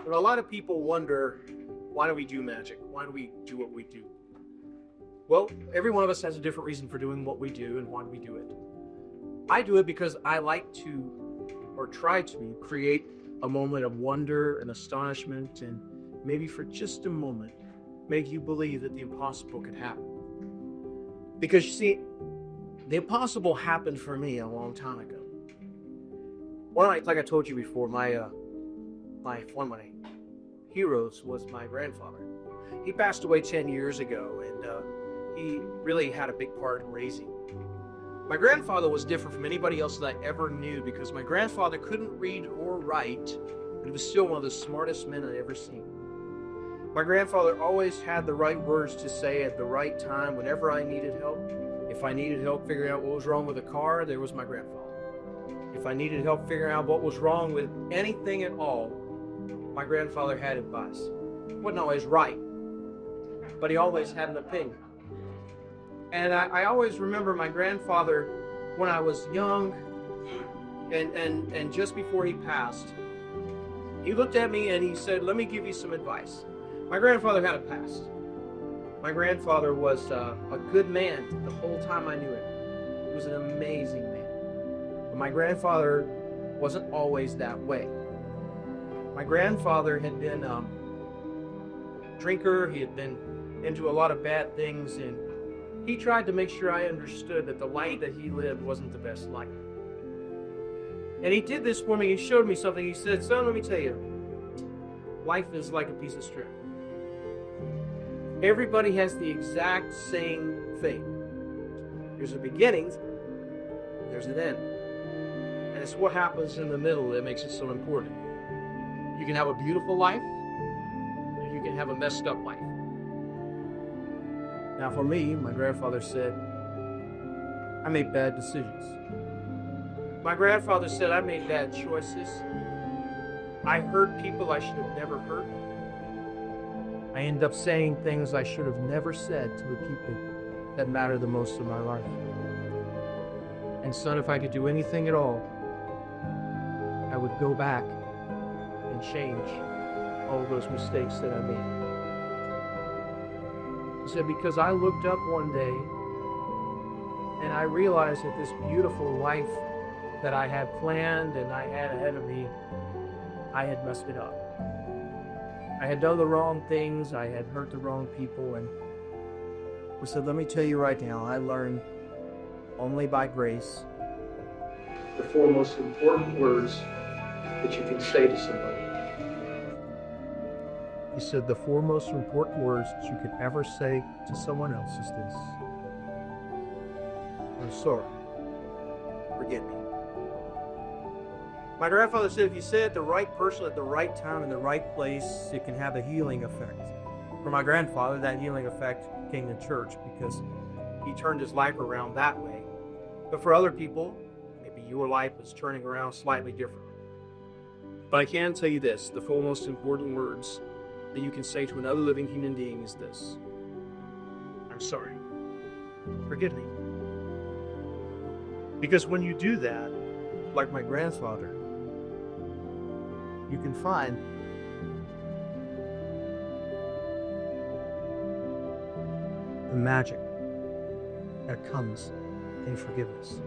But a lot of people wonder, why do we do magic? Why do we do what we do? Well, every one of us has a different reason for doing what we do and why do we do it. I do it because I like to, or try to, create a moment of wonder and astonishment, and maybe for just a moment, make you believe that the impossible could happen. Because you see, the impossible happened for me a long time ago. Like I told you before, one of my heroes was my grandfather. He passed away 10 years ago, and he really had a big part in raising me. My grandfather was different from anybody else that I ever knew because my grandfather couldn't read or write, but he was still one of the smartest men I'd ever seen. My grandfather always had the right words to say at the right time whenever I needed help. If I needed help figuring out what was wrong with a car, there was my grandfather. If I needed help figuring out what was wrong with anything at all, my grandfather had advice. He wasn't always right, but he always had an opinion. And I always remember my grandfather when I was young and just before he passed. He looked at me and he said, "Let me give you some advice." My grandfather had a past. My grandfather was a good man the whole time I knew him. He was an amazing man. But my grandfather wasn't always that way. My grandfather had been a drinker. He had been into a lot of bad things, and he tried to make sure I understood that the life that he lived wasn't the best life. And he did this for me. He showed me something. He said, "Son, let me tell you, life is like a piece of string. Everybody has the exact same thing. There's a beginning, there's an end. And it's what happens in the middle that makes it so important. You can have a beautiful life, or you can have a messed up life." Now for me, my grandfather said, I made bad decisions. My grandfather said I made bad choices. I hurt people I should have never hurt. I ended up saying things I should have never said to the people that matter the most in my life. And son, if I could do anything at all, I would go back and change all those mistakes that I made. He said, because I looked up one day and I realized that this beautiful life that I had planned and I had ahead of me, I had messed it up. I had done the wrong things, I had hurt the wrong people, and he said, let me tell you right now, I learned only by grace the four most important words that you can say to somebody. He said, the four most important words that you could ever say to someone else is this: I'm sorry. Forgive me. My grandfather said if you say it to the right person at the right time in the right place, it can have a healing effect. For my grandfather, that healing effect came in church because he turned his life around that way. But for other people, maybe your life is turning around slightly differently. But I can tell you this, the four most important words that you can say to another living human being is this: I'm sorry. Forgive me. Because when you do that, like my grandfather, you can find the magic that comes in forgiveness.